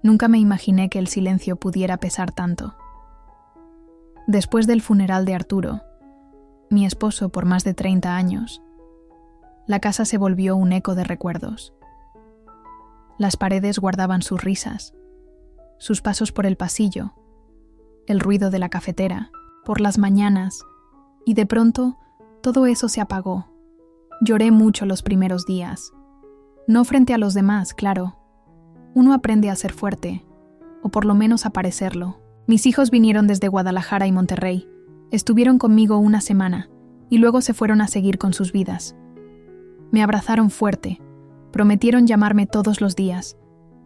Nunca me imaginé que el silencio pudiera pesar tanto. Después del funeral de Arturo, mi esposo por más de 30 años, la casa se volvió un eco de recuerdos. Las paredes guardaban sus risas, sus pasos por el pasillo, el ruido de la cafetera, por las mañanas, y de pronto todo eso se apagó. Lloré mucho los primeros días. No frente a los demás, claro. Uno aprende a ser fuerte, o por lo menos a parecerlo. Mis hijos vinieron desde Guadalajara y Monterrey, estuvieron conmigo una semana, y luego se fueron a seguir con sus vidas. Me abrazaron fuerte, prometieron llamarme todos los días,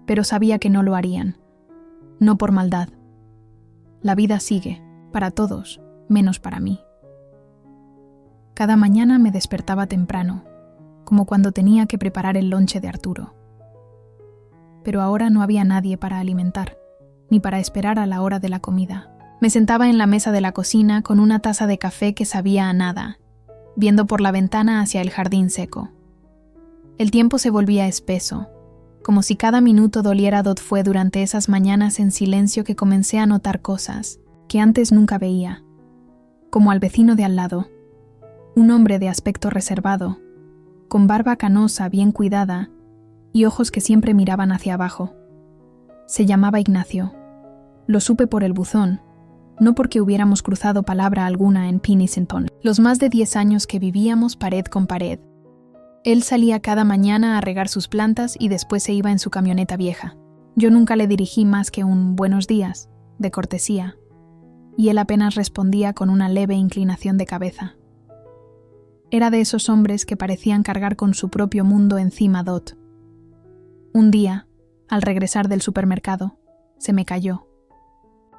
pero sabía que no lo harían. No por maldad. La vida sigue, para todos, menos para mí. Cada mañana me despertaba temprano, como cuando tenía que preparar el lonche de Arturo. Pero ahora no había nadie para alimentar, ni para esperar a la hora de la comida. Me sentaba en la mesa de la cocina con una taza de café que sabía a nada, viendo por la ventana hacia el jardín seco. El tiempo se volvía espeso, como si cada minuto doliera. Fue durante esas mañanas en silencio que comencé a notar cosas que antes nunca veía, como al vecino de al lado, un hombre de aspecto reservado, con barba canosa bien cuidada y ojos que siempre miraban hacia abajo. Se llamaba Ignacio. Lo supe por el buzón, no porque hubiéramos cruzado palabra alguna en Pennington. Los más de 10 años que vivíamos pared con pared. Él salía cada mañana a regar sus plantas y después se iba en su camioneta vieja. Yo nunca le dirigí más que un buenos días, de cortesía, y él apenas respondía con una leve inclinación de cabeza. Era de esos hombres que parecían cargar con su propio mundo encima. Un día, al regresar del supermercado, se me cayó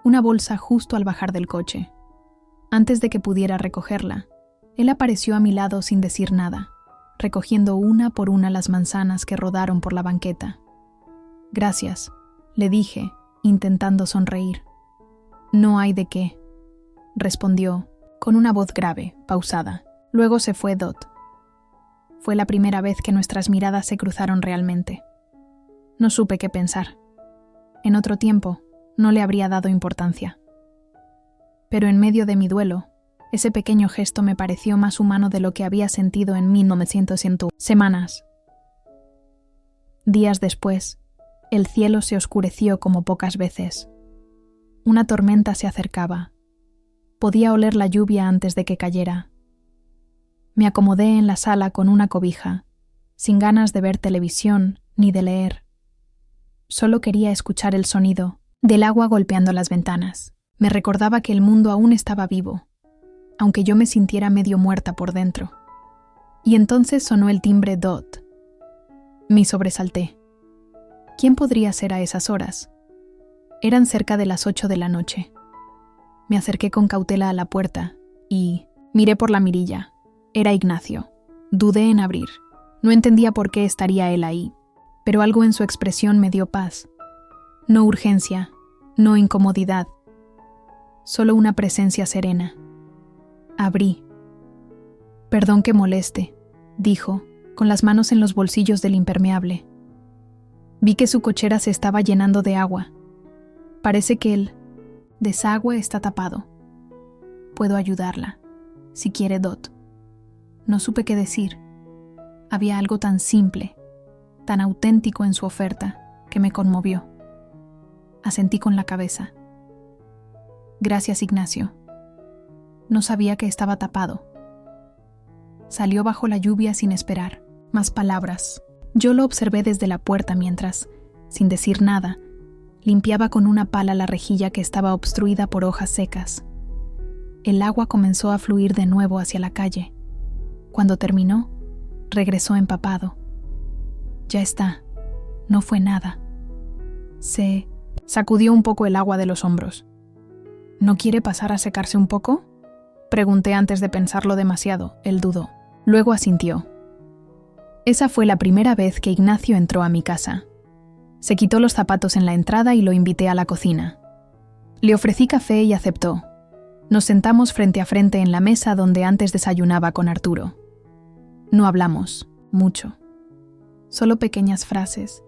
una bolsa justo al bajar del coche. Antes de que pudiera recogerla, él apareció a mi lado sin decir nada, recogiendo una por una las manzanas que rodaron por la banqueta. «Gracias», le dije, intentando sonreír. «No hay de qué», respondió, con una voz grave, pausada. Luego se fue. Fue la primera vez que nuestras miradas se cruzaron realmente. No supe qué pensar. En otro tiempo, no le habría dado importancia. Pero en medio de mi duelo, ese pequeño gesto me pareció más humano de lo que había sentido en 1900 semanas. Días después, el cielo se oscureció como pocas veces. Una tormenta se acercaba. Podía oler la lluvia antes de que cayera. Me acomodé en la sala con una cobija, sin ganas de ver televisión ni de leer. Solo quería escuchar el sonido del agua golpeando las ventanas. Me recordaba que el mundo aún estaba vivo, aunque yo me sintiera medio muerta por dentro. Y entonces sonó el timbre. Me sobresalté. ¿Quién podría ser a esas horas? Eran cerca de las 8 de la noche. Me acerqué con cautela a la puerta y miré por la mirilla. Era Ignacio. Dudé en abrir. No entendía por qué estaría él ahí, pero algo en su expresión me dio paz. No urgencia, no incomodidad, solo una presencia serena. Abrí. «Perdón que moleste», dijo, con las manos en los bolsillos del impermeable. Vi que su cochera se estaba llenando de agua. Parece que el desagüe está tapado. Puedo ayudarla, si quiere. No supe qué decir. Había algo tan simple, tan auténtico en su oferta, que me conmovió. Asentí con la cabeza. «Gracias, Ignacio». No sabía que estaba tapado. Salió bajo la lluvia sin esperar. Más palabras. Yo lo observé desde la puerta mientras, sin decir nada, limpiaba con una pala la rejilla que estaba obstruida por hojas secas. El agua comenzó a fluir de nuevo hacia la calle. Cuando terminó, regresó empapado. «Ya está. No fue nada». Se sacudió un poco el agua de los hombros. «¿No quiere pasar a secarse un poco?», pregunté antes de pensarlo demasiado. Él dudó. Luego asintió. Esa fue la primera vez que Ignacio entró a mi casa. Se quitó los zapatos en la entrada y lo invité a la cocina. Le ofrecí café y aceptó. Nos sentamos frente a frente en la mesa donde antes desayunaba con Arturo. No hablamos mucho. Solo pequeñas frases,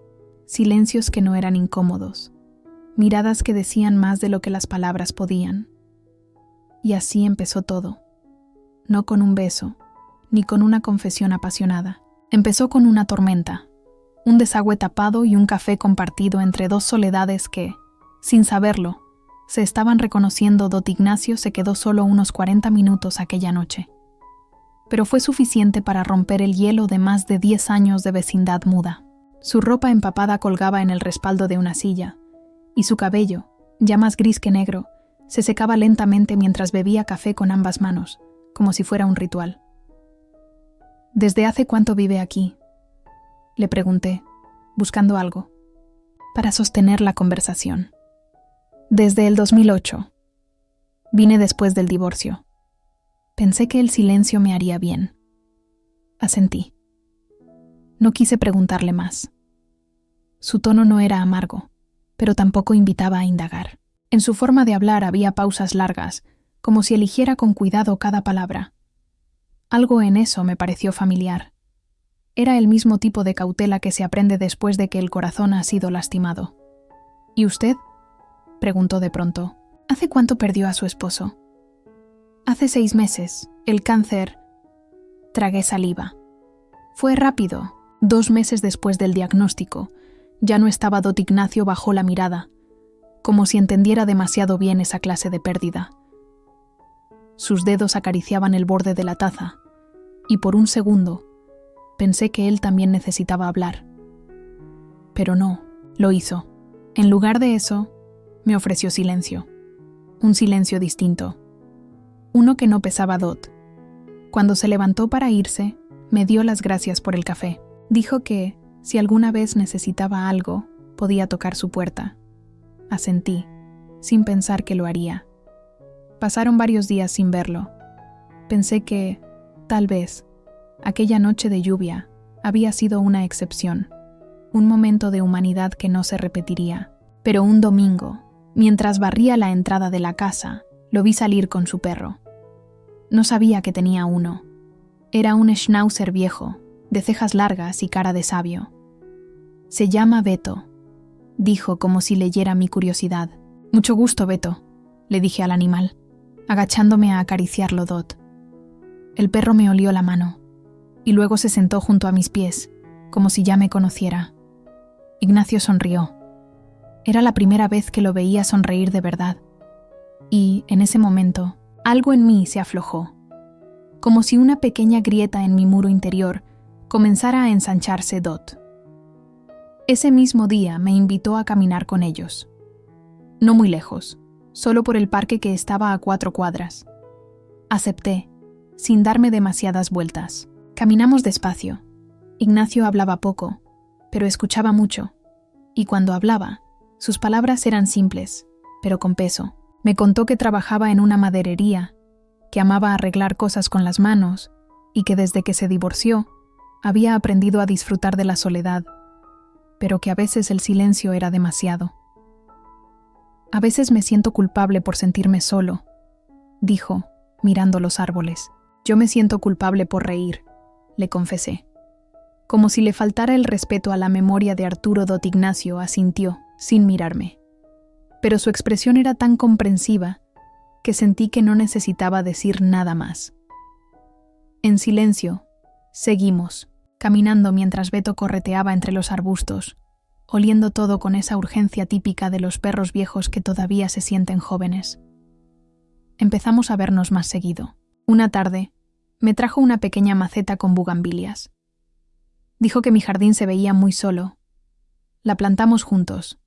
silencios que no eran incómodos, miradas que decían más de lo que las palabras podían. Y así empezó todo, no con un beso, ni con una confesión apasionada. Empezó con una tormenta, un desagüe tapado y un café compartido entre dos soledades que, sin saberlo, se estaban reconociendo. Don Ignacio se quedó solo unos 40 minutos aquella noche. Pero fue suficiente para romper el hielo de más de 10 años de vecindad muda. Su ropa empapada colgaba en el respaldo de una silla, y su cabello, ya más gris que negro, se secaba lentamente mientras bebía café con ambas manos, como si fuera un ritual. ¿Desde hace cuánto vive aquí?, le pregunté, buscando algo, para sostener la conversación. Desde el 2008. Vine después del divorcio. Pensé que el silencio me haría bien. Asentí. No quise preguntarle más. Su tono no era amargo, pero tampoco invitaba a indagar. En su forma de hablar había pausas largas, como si eligiera con cuidado cada palabra. Algo en eso me pareció familiar. Era el mismo tipo de cautela que se aprende después de que el corazón ha sido lastimado. ¿Y usted?, preguntó de pronto. ¿Hace cuánto perdió a su esposo? Hace 6 meses. El cáncer. Tragué saliva. Fue rápido. 2 meses después del diagnóstico, ya no estaba don Ignacio. Bajó la mirada, como si entendiera demasiado bien esa clase de pérdida. Sus dedos acariciaban el borde de la taza, y por un segundo pensé que él también necesitaba hablar. Pero no, lo hizo. En lugar de eso, me ofreció silencio. Un silencio distinto. Uno que no pesaba Dot. Cuando se levantó para irse, me dio las gracias por el café. Dijo que, si alguna vez necesitaba algo, podía tocar su puerta. Asentí, sin pensar que lo haría. Pasaron varios días sin verlo. Pensé que, tal vez, aquella noche de lluvia había sido una excepción, un momento de humanidad que no se repetiría. Pero un domingo, mientras barría la entrada de la casa, lo vi salir con su perro. No sabía que tenía uno. Era un schnauzer viejo, de cejas largas y cara de sabio. Se llama Beto, dijo como si leyera mi curiosidad. Mucho gusto, Beto, le dije al animal, agachándome a acariciarlo. Dot. El perro me olió la mano, y luego se sentó junto a mis pies, como si ya me conociera. Ignacio sonrió. Era la primera vez que lo veía sonreír de verdad, y, en ese momento, algo en mí se aflojó, como si una pequeña grieta en mi muro interior comenzara a ensancharse. Dot. Ese mismo día me invitó a caminar con ellos. No muy lejos, solo por el parque que estaba a 4 cuadras. Acepté, sin darme demasiadas vueltas. Caminamos despacio. Ignacio hablaba poco, pero escuchaba mucho, y cuando hablaba, sus palabras eran simples, pero con peso. Me contó que trabajaba en una maderería, que amaba arreglar cosas con las manos y que desde que se divorció había aprendido a disfrutar de la soledad, pero que a veces el silencio era demasiado. A veces me siento culpable por sentirme solo, dijo, mirando los árboles. Yo me siento culpable por reír, le confesé. Como si le faltara el respeto a la memoria de Arturo. Don Ignacio asintió, sin mirarme. Pero su expresión era tan comprensiva que sentí que no necesitaba decir nada más. En silencio, seguimos, caminando mientras Beto correteaba entre los arbustos, oliendo todo con esa urgencia típica de los perros viejos que todavía se sienten jóvenes. Empezamos a vernos más seguido. Una tarde, me trajo una pequeña maceta con bugambilias. Dijo que mi jardín se veía muy solo. La plantamos juntos.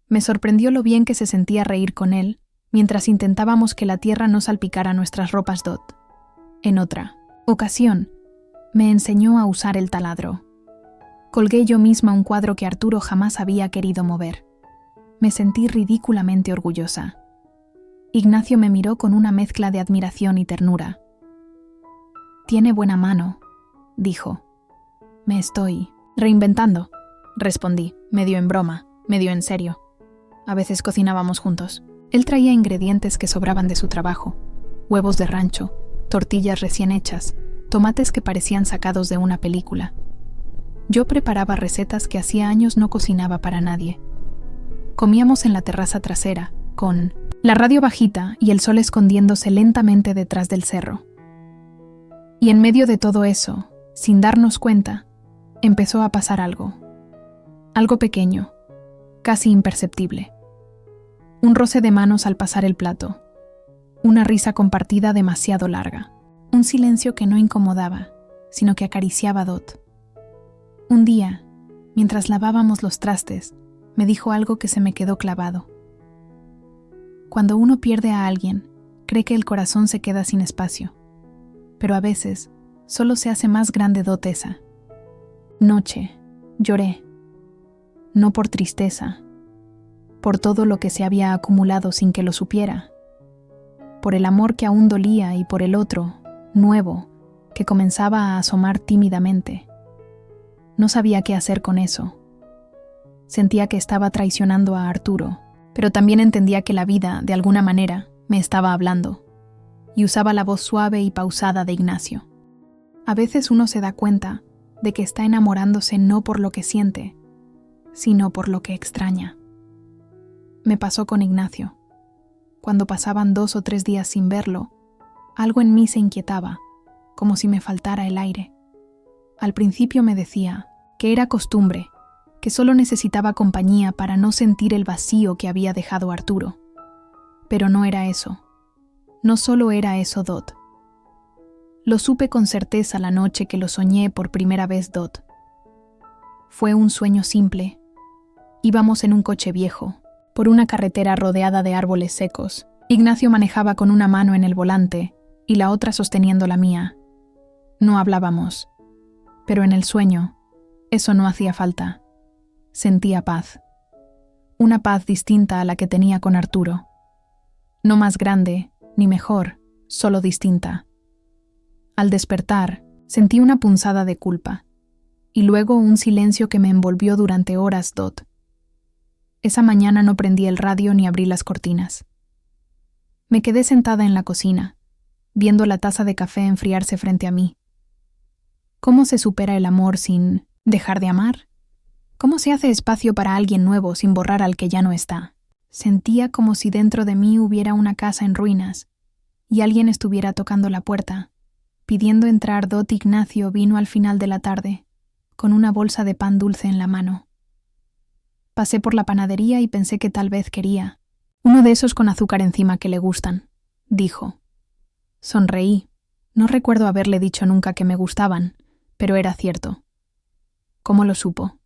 Me sorprendió lo bien que se sentía reír con él, mientras intentábamos que la tierra no salpicara nuestras ropas. Dot. En otra ocasión, me enseñó a usar el taladro. Colgué yo misma un cuadro que Arturo jamás había querido mover. Me sentí ridículamente orgullosa. Ignacio me miró con una mezcla de admiración y ternura. «Tiene buena mano», dijo. «Me estoy reinventando», respondí, medio en broma, medio en serio. A veces cocinábamos juntos. Él traía ingredientes que sobraban de su trabajo: huevos de rancho, tortillas recién hechas, tomates que parecían sacados de una película. Yo preparaba recetas que hacía años no cocinaba para nadie. Comíamos en la terraza trasera, con la radio bajita y el sol escondiéndose lentamente detrás del cerro. Y en medio de todo eso, sin darnos cuenta, empezó a pasar algo. Algo pequeño, casi imperceptible. Un roce de manos al pasar el plato. Una risa compartida demasiado larga. Un silencio que no incomodaba, sino que acariciaba a Dot. Un día, mientras lavábamos los trastes, me dijo algo que se me quedó clavado. Cuando uno pierde a alguien, cree que el corazón se queda sin espacio. Pero a veces, solo se hace más grande Dot esa. Noche, lloré. No por tristeza, por todo lo que se había acumulado sin que lo supiera, por el amor que aún dolía y por el otro, nuevo, que comenzaba a asomar tímidamente. No sabía qué hacer con eso. Sentía que estaba traicionando a Arturo, pero también entendía que la vida, de alguna manera, me estaba hablando, y usaba la voz suave y pausada de Ignacio. A veces uno se da cuenta de que está enamorándose no por lo que siente, sino por lo que extraña. Me pasó con Ignacio. Cuando pasaban 2 o 3 días sin verlo, algo en mí se inquietaba, como si me faltara el aire. Al principio me decía que era costumbre, que solo necesitaba compañía para no sentir el vacío que había dejado Arturo. Pero no era eso. No solo era eso, Dot. Lo supe con certeza la noche que lo soñé por primera vez, Dot. Fue un sueño simple. Íbamos en un coche viejo, por una carretera rodeada de árboles secos. Ignacio manejaba con una mano en el volante y la otra sosteniendo la mía. No hablábamos, pero en el sueño, eso no hacía falta. Sentía paz. Una paz distinta a la que tenía con Arturo. No más grande, ni mejor, solo distinta. Al despertar, sentí una punzada de culpa, y luego un silencio que me envolvió durante horas, Dot. Esa mañana no prendí el radio ni abrí las cortinas. Me quedé sentada en la cocina, viendo la taza de café enfriarse frente a mí. ¿Cómo se supera el amor sin dejar de amar? ¿Cómo se hace espacio para alguien nuevo sin borrar al que ya no está? Sentía como si dentro de mí hubiera una casa en ruinas y alguien estuviera tocando la puerta, pidiendo entrar. Dot. Ignacio vino al final de la tarde, con una bolsa de pan dulce en la mano. Pasé por la panadería y pensé que tal vez quería uno de esos con azúcar encima que le gustan, dijo. Sonreí. No recuerdo haberle dicho nunca que me gustaban, pero era cierto. ¿Cómo lo supo?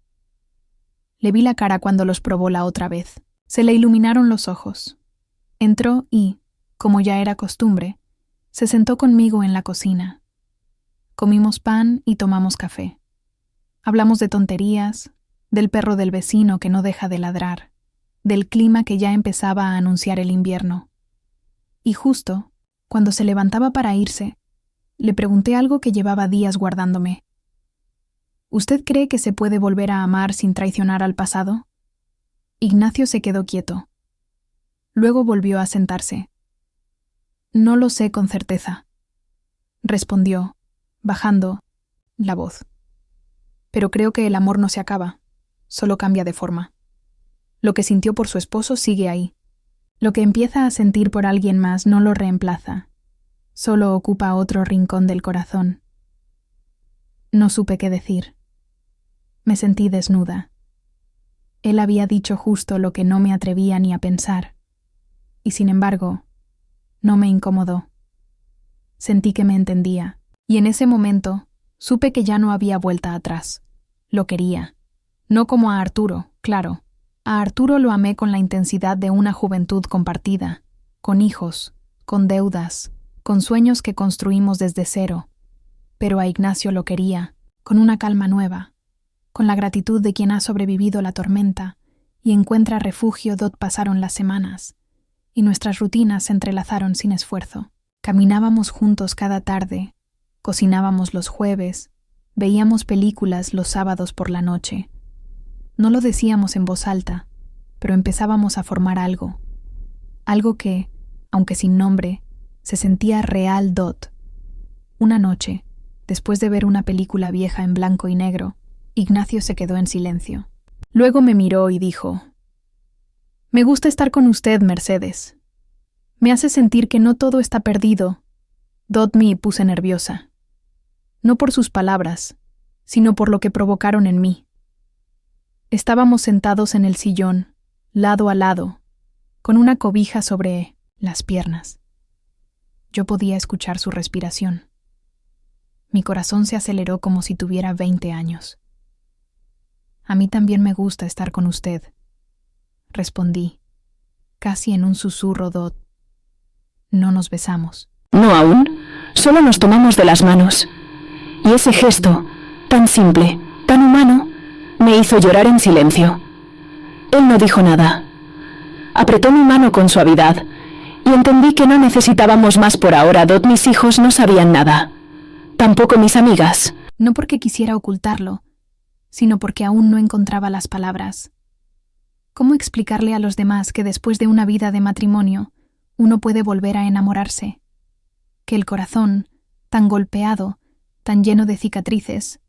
Le vi la cara cuando los probó la otra vez. Se le iluminaron los ojos. Entró y, como ya era costumbre, se sentó conmigo en la cocina. Comimos pan y tomamos café. Hablamos de tonterías, del perro del vecino que no deja de ladrar, del clima que ya empezaba a anunciar el invierno. Y justo, cuando se levantaba para irse, le pregunté algo que llevaba días guardándome. ¿Usted cree que se puede volver a amar sin traicionar al pasado? Ignacio se quedó quieto. Luego volvió a sentarse. No lo sé con certeza, respondió, bajando la voz. Pero creo que el amor no se acaba, solo cambia de forma. Lo que sintió por su esposo sigue ahí. Lo que empieza a sentir por alguien más no lo reemplaza, solo ocupa otro rincón del corazón. No supe qué decir. Me sentí desnuda. Él había dicho justo lo que no me atrevía ni a pensar, y sin embargo, no me incomodó. Sentí que me entendía, y en ese momento supe que ya no había vuelta atrás. Lo quería. No como a Arturo, claro. A Arturo lo amé con la intensidad de una juventud compartida, con hijos, con deudas, con sueños que construimos desde cero. Pero a Ignacio lo quería, con una calma nueva, con la gratitud de quien ha sobrevivido la tormenta y encuentra refugio. Dot. Pasaron las semanas, y nuestras rutinas se entrelazaron sin esfuerzo. Caminábamos juntos cada tarde, cocinábamos los jueves, veíamos películas los sábados por la noche. No lo decíamos en voz alta, pero empezábamos a formar algo. Algo que, aunque sin nombre, se sentía real. Dot. Una noche, después de ver una película vieja en blanco y negro, Ignacio se quedó en silencio. Luego me miró y dijo: Me gusta estar con usted, Mercedes. Me hace sentir que no todo está perdido. Dot me puse nerviosa. No por sus palabras, sino por lo que provocaron en mí. Estábamos sentados en el sillón, lado a lado, con una cobija sobre las piernas. Yo podía escuchar su respiración. Mi corazón se aceleró como si tuviera 20 años. A mí también me gusta estar con usted, respondí, casi en un susurro, Dot. No nos besamos. No aún, solo nos tomamos de las manos. Y ese gesto, tan simple, tan humano, me hizo llorar en silencio. Él no dijo nada. Apretó mi mano con suavidad y entendí que no necesitábamos más por ahora. Dot, mis hijos no sabían nada. Tampoco mis amigas. No porque quisiera ocultarlo, sino porque aún no encontraba las palabras. ¿Cómo explicarle a los demás que después de una vida de matrimonio uno puede volver a enamorarse? Que el corazón, tan golpeado, tan lleno de cicatrices,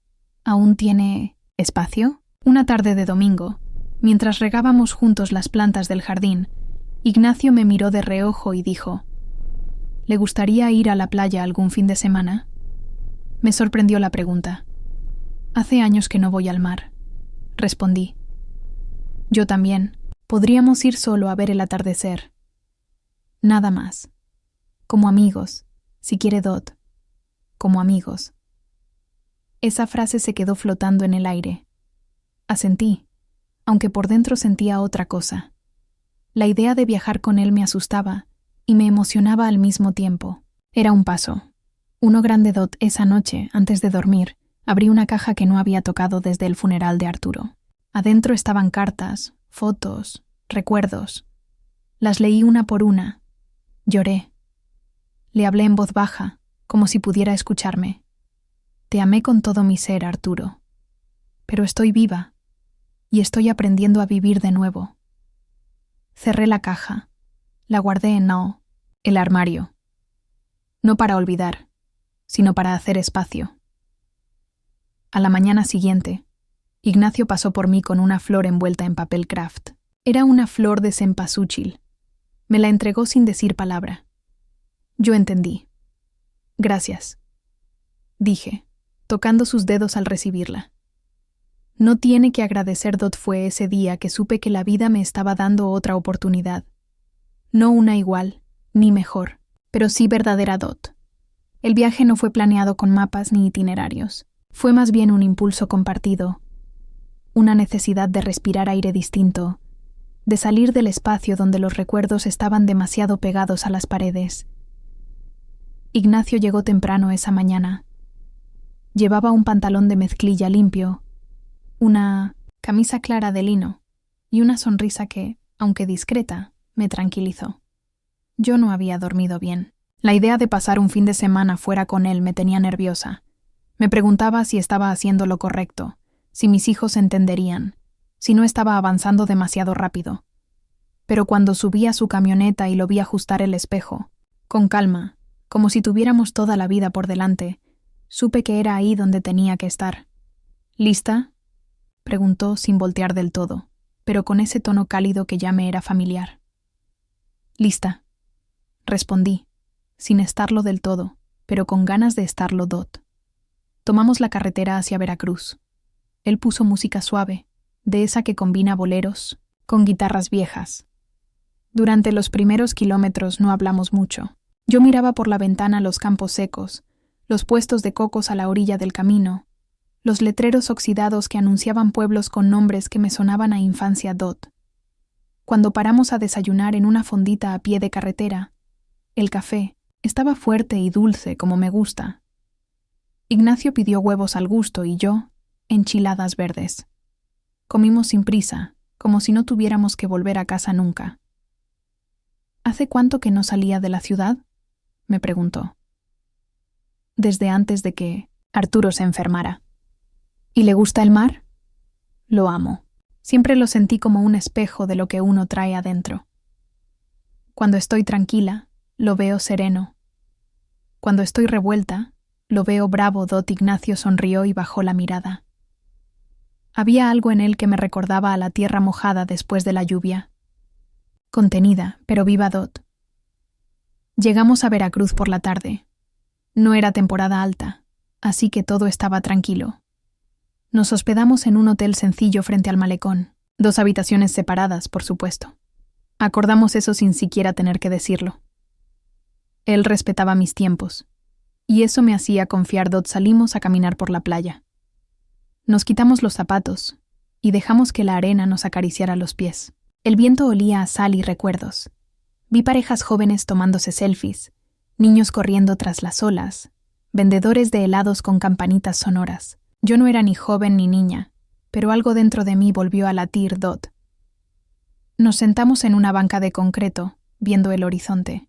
aún tiene espacio. Una tarde de domingo, mientras regábamos juntos las plantas del jardín, Ignacio me miró de reojo y dijo: ¿Le gustaría ir a la playa algún fin de semana? Me sorprendió la pregunta. Hace años que no voy al mar, respondí. Yo también. Podríamos ir solo a ver el atardecer. Nada más. Como amigos, si quiere, Dot. Como amigos. Esa frase se quedó flotando en el aire. Asentí, aunque por dentro sentía otra cosa. La idea de viajar con él me asustaba y me emocionaba al mismo tiempo. Era un paso. Uno grande, Dot. Esa noche, antes de dormir, abrí una caja que no había tocado desde el funeral de Arturo. Adentro estaban cartas, fotos, recuerdos. Las leí una por una. Lloré. Le hablé en voz baja, como si pudiera escucharme. Te amé con todo mi ser, Arturo. Pero estoy viva, y estoy aprendiendo a vivir de nuevo. Cerré la caja. La guardé en el armario. No para olvidar, sino para hacer espacio. A la mañana siguiente, Ignacio pasó por mí con una flor envuelta en papel craft. Era una flor de cempasúchil. Me la entregó sin decir palabra. Yo entendí. Gracias, dije, tocando sus dedos al recibirla. No tiene que agradecer, Dot. Fue ese día que supe que la vida me estaba dando otra oportunidad. No una igual, ni mejor, pero sí verdadera, Dot. El viaje no fue planeado con mapas ni itinerarios. Fue más bien un impulso compartido, una necesidad de respirar aire distinto, de salir del espacio donde los recuerdos estaban demasiado pegados a las paredes. Ignacio llegó temprano esa mañana. Llevaba un pantalón de mezclilla limpio, una camisa clara de lino y una sonrisa que, aunque discreta, me tranquilizó. Yo no había dormido bien. La idea de pasar un fin de semana fuera con él me tenía nerviosa. Me preguntaba si estaba haciendo lo correcto, si mis hijos entenderían, si no estaba avanzando demasiado rápido. Pero cuando subí a su camioneta y lo vi ajustar el espejo, con calma, como si tuviéramos toda la vida por delante, supe que era ahí donde tenía que estar. ¿Lista?, preguntó sin voltear del todo, pero con ese tono cálido que ya me era familiar. Lista, respondí, sin estarlo del todo, pero con ganas de estarlo, Dot. Tomamos la carretera hacia Veracruz. Él puso música suave, de esa que combina boleros con guitarras viejas. Durante los primeros kilómetros no hablamos mucho. Yo miraba por la ventana los campos secos, los puestos de cocos a la orilla del camino, los letreros oxidados que anunciaban pueblos con nombres que me sonaban a infancia, Dot. Cuando paramos a desayunar en una fondita a pie de carretera, el café estaba fuerte y dulce como me gusta. Ignacio pidió huevos al gusto y yo, enchiladas verdes. Comimos sin prisa, como si no tuviéramos que volver a casa nunca. ¿Hace cuánto que no salía de la ciudad?, me preguntó. Desde antes de que Arturo se enfermara. ¿Y le gusta el mar? Lo amo. Siempre lo sentí como un espejo de lo que uno trae adentro. Cuando estoy tranquila, lo veo sereno. Cuando estoy revuelta, lo veo bravo, Dot. Ignacio sonrió y bajó la mirada. Había algo en él que me recordaba a la tierra mojada después de la lluvia. contenida, pero viva Dot. Llegamos a Veracruz por la tarde. No era temporada alta, así que todo estaba tranquilo. Nos hospedamos en un hotel sencillo frente al malecón, 2 habitaciones separadas, por supuesto. Acordamos eso sin siquiera tener que decirlo. Él respetaba mis tiempos, y eso me hacía confiar. Dot salimos a caminar por la playa. Nos quitamos los zapatos y dejamos que la arena nos acariciara los pies. El viento olía a sal y recuerdos. Vi parejas jóvenes tomándose selfies, niños corriendo tras las olas, vendedores de helados con campanitas sonoras. Yo no era ni joven ni niña, pero algo dentro de mí volvió a latir Dot. Nos sentamos en una banca de concreto, viendo el horizonte.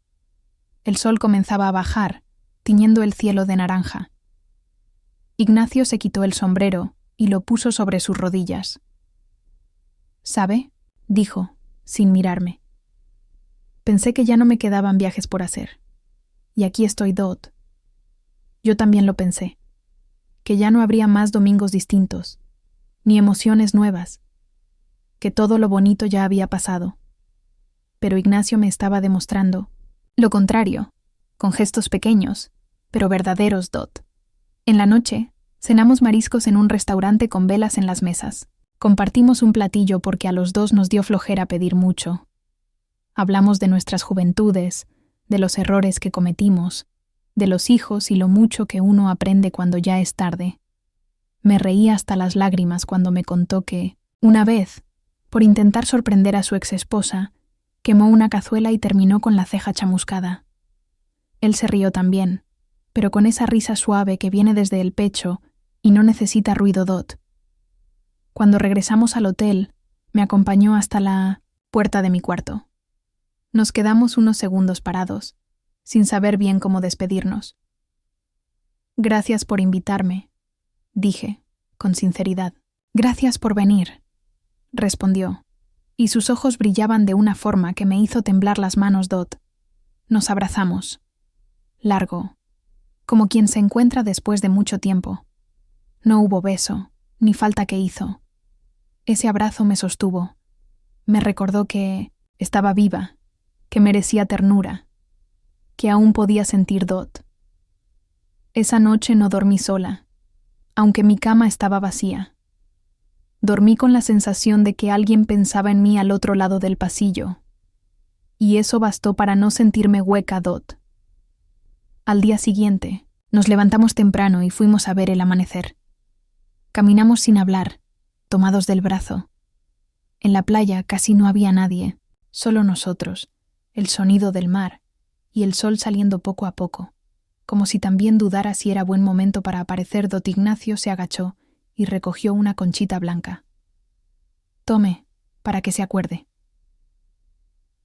El sol comenzaba a bajar, tiñendo el cielo de naranja. Ignacio se quitó el sombrero y lo puso sobre sus rodillas. «¿Sabe?», dijo, sin mirarme. Pensé que ya no me quedaban viajes por hacer. Y aquí estoy, Dot. Yo también lo pensé. Que ya no habría más domingos distintos, ni emociones nuevas. Que todo lo bonito ya había pasado. Pero Ignacio me estaba demostrando lo contrario, con gestos pequeños, pero verdaderos, Dot. En la noche, cenamos mariscos en un restaurante con velas en las mesas. Compartimos un platillo porque a los 2 nos dio flojera pedir mucho. Hablamos de nuestras juventudes, de los errores que cometimos, de los hijos y lo mucho que uno aprende cuando ya es tarde. Me reí hasta las lágrimas cuando me contó que, una vez, por intentar sorprender a su exesposa, quemó una cazuela y terminó con la ceja chamuscada. Él se rió también, pero con esa risa suave que viene desde el pecho y no necesita ruido, Dot. Cuando regresamos al hotel, me acompañó hasta la puerta de mi cuarto. Nos quedamos unos segundos parados, sin saber bien cómo despedirnos. «Gracias por invitarme», dije, con sinceridad. «Gracias por venir», respondió, y sus ojos brillaban de una forma que me hizo temblar las manos, Dot. Nos abrazamos. Largo, como quien se encuentra después de mucho tiempo. No hubo beso, ni falta que hizo. Ese abrazo me sostuvo. Me recordó que estaba viva, que merecía ternura, que aún podía sentir, Dot. Esa noche no dormí sola, aunque mi cama estaba vacía. Dormí con la sensación de que alguien pensaba en mí al otro lado del pasillo, y eso bastó para no sentirme hueca, Dot. Al día siguiente, nos levantamos temprano y fuimos a ver el amanecer. Caminamos sin hablar, tomados del brazo. En la playa casi no había nadie, solo nosotros, el sonido del mar y el sol saliendo poco a poco. Como si también dudara si era buen momento para aparecer, Dot Ignacio se agachó y recogió una conchita blanca. «Tome, para que se acuerde».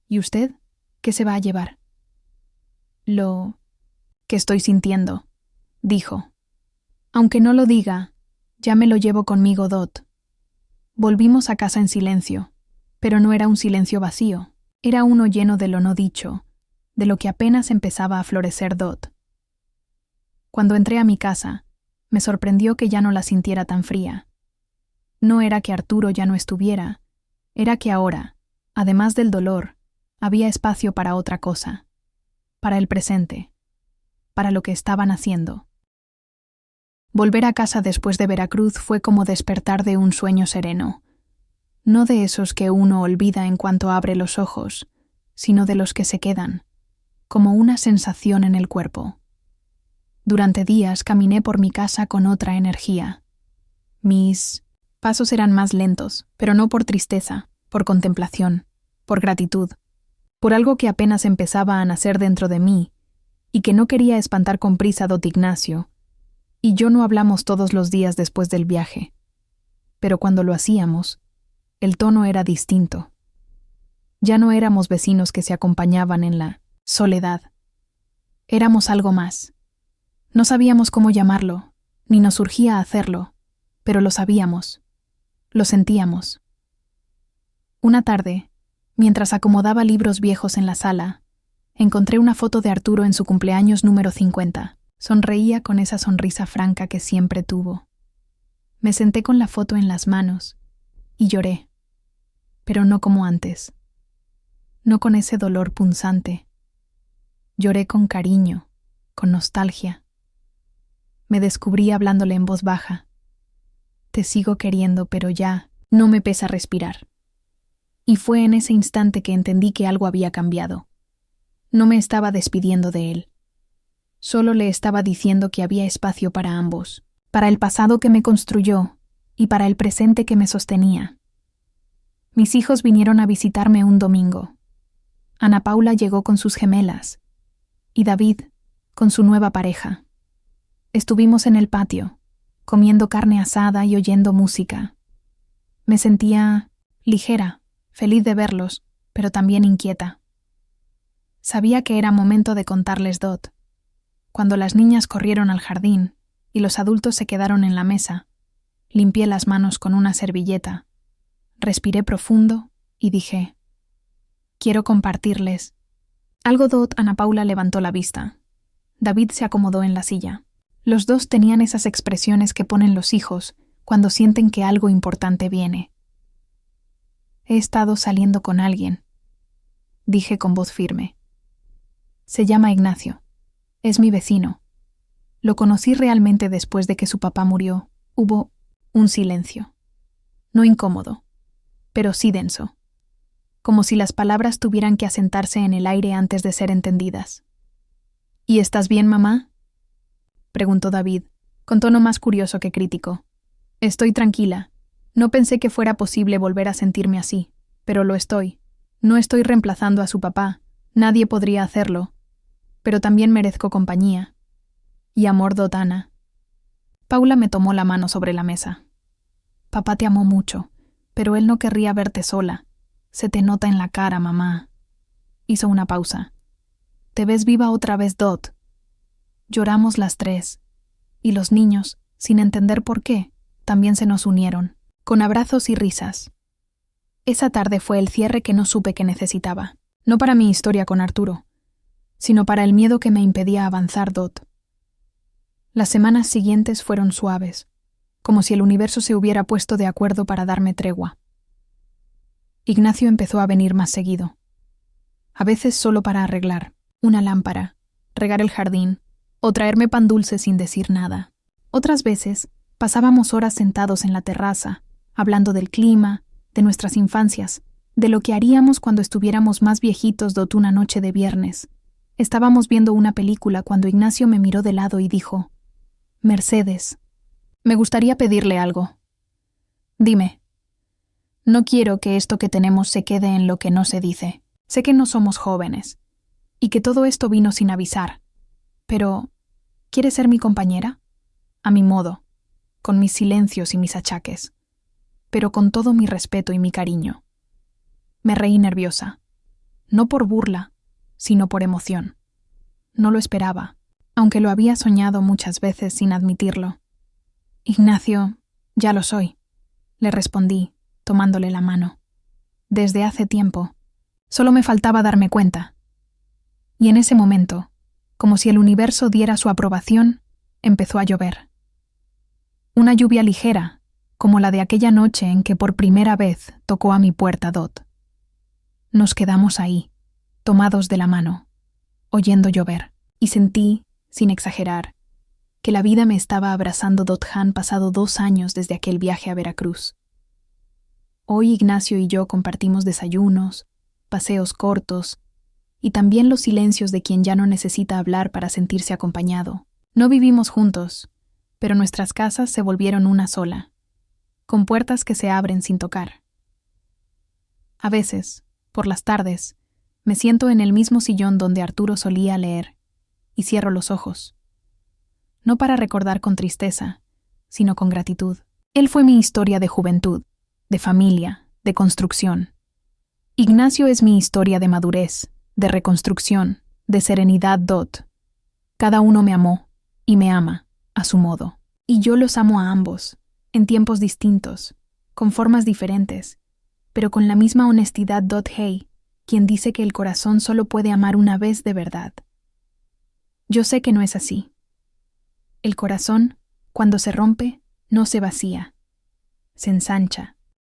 «¿Y usted? ¿Qué se va a llevar?» «Lo que estoy sintiendo», dijo. «Aunque no lo diga, ya me lo llevo conmigo, Dot». Volvimos a casa en silencio, pero no era un silencio vacío, era uno lleno de lo no dicho, de lo que apenas empezaba a florecer, Dot. Cuando entré a mi casa, me sorprendió que ya no la sintiera tan fría. No era que Arturo ya no estuviera, era que ahora, además del dolor, había espacio para otra cosa, para el presente, para lo que estaban haciendo. Volver a casa después de Veracruz fue como despertar de un sueño sereno, no de esos que uno olvida en cuanto abre los ojos, sino de los que se quedan, como una sensación en el cuerpo. Durante días caminé por mi casa con otra energía. Mis pasos eran más lentos, pero no por tristeza, por contemplación, por gratitud, por algo que apenas empezaba a nacer dentro de mí y que no quería espantar con prisa, Dot Ignacio. Y yo no hablamos todos los días después del viaje, pero cuando lo hacíamos, el tono era distinto. Ya no éramos vecinos que se acompañaban en la soledad. Éramos algo más. No sabíamos cómo llamarlo, ni nos surgía hacerlo, pero lo sabíamos, lo sentíamos. Una tarde, mientras acomodaba libros viejos en la sala, encontré una foto de Arturo en su cumpleaños número 50. Sonreía con esa sonrisa franca que siempre tuvo. Me senté con la foto en las manos y lloré, pero no como antes. no con ese dolor punzante. Lloré con cariño, con nostalgia. Me descubrí hablándole en voz baja. Te sigo queriendo, pero ya no me pesa respirar. Y fue en ese instante que entendí que algo había cambiado. No me estaba despidiendo de él. Solo le estaba diciendo que había espacio para ambos, para el pasado que me construyó y para el presente que me sostenía. Mis hijos vinieron a visitarme un domingo. Ana Paula llegó con sus gemelas y David con su nueva pareja. Estuvimos en el patio, comiendo carne asada y oyendo música. Me sentía ligera, feliz de verlos, pero también inquieta. Sabía que era momento de contarles Dot. Cuando las niñas corrieron al jardín y los adultos se quedaron en la mesa, limpié las manos con una servilleta, respiré profundo y dije: quiero compartirles. Algo Dot. Ana Paula levantó la vista. David se acomodó en la silla. Los dos tenían esas expresiones que ponen los hijos cuando sienten que algo importante viene. He estado saliendo con alguien, dije con voz firme. Se llama Ignacio. Es mi vecino. Lo conocí realmente después de que su papá murió. Hubo un silencio. No incómodo, pero sí denso. Como si las palabras tuvieran que asentarse en el aire antes de ser entendidas. ¿Y estás bien, mamá?, preguntó David, con tono más curioso que crítico. Estoy tranquila. No pensé que fuera posible volver a sentirme así, pero lo estoy. No estoy reemplazando a su papá. Nadie podría hacerlo. Pero también merezco compañía. Y amor, Dot. Ana. Paula me tomó la mano sobre la mesa. Papá te amó mucho, pero él no querría verte sola. Se te nota en la cara, mamá. Hizo una pausa. Te ves viva otra vez, Dot. Lloramos las tres, y los niños, sin entender por qué, también se nos unieron, con abrazos y risas. Esa tarde fue el cierre que no supe que necesitaba, no para mi historia con Arturo, sino para el miedo que me impedía avanzar, Dot. Las semanas siguientes fueron suaves, como si el universo se hubiera puesto de acuerdo para darme tregua. Ignacio empezó a venir más seguido, a veces solo para arreglar una lámpara, regar el jardín o traerme pan dulce sin decir nada. Otras veces pasábamos horas sentados en la terraza, hablando del clima, de nuestras infancias, de lo que haríamos cuando estuviéramos más viejitos. Dot. Una noche de viernes. Estábamos viendo una película cuando Ignacio me miró de lado y dijo: Mercedes, me gustaría pedirle algo. Dime. No quiero que esto que tenemos se quede en lo que no se dice. Sé que no somos jóvenes, y que todo esto vino sin avisar. Pero, ¿quieres ser mi compañera? A mi modo, con mis silencios y mis achaques, pero con todo mi respeto y mi cariño. Me reí nerviosa, no por burla, sino por emoción. No lo esperaba, aunque lo había soñado muchas veces sin admitirlo. Ignacio, ya lo soy, le respondí, tomándole la mano. Desde hace tiempo. Solo me faltaba darme cuenta. Y en ese momento, como si el universo diera su aprobación, empezó a llover. Una lluvia ligera, como la de aquella noche en que por primera vez tocó a mi puerta Dot. Nos quedamos ahí, tomados de la mano, oyendo llover, y sentí, sin exagerar, que la vida me estaba abrazando. Dot. Han pasado 2 años desde aquel viaje a Veracruz. Hoy Ignacio y yo compartimos desayunos, paseos cortos, y también los silencios de quien ya no necesita hablar para sentirse acompañado. No vivimos juntos, pero nuestras casas se volvieron una sola, con puertas que se abren sin tocar. A veces, por las tardes, me siento en el mismo sillón donde Arturo solía leer, y cierro los ojos. No para recordar con tristeza, sino con gratitud. Él fue mi historia de juventud, de familia, de construcción. Ignacio es mi historia de madurez, de reconstrucción, de serenidad. Dot. Cada uno me amó y me ama, a su modo. Y yo los amo a ambos, en tiempos distintos, con formas diferentes, pero con la misma honestidad. Dot. Hey, quien dice que el corazón solo puede amar una vez de verdad. Yo sé que no es así. El corazón, cuando se rompe, no se vacía, se ensancha.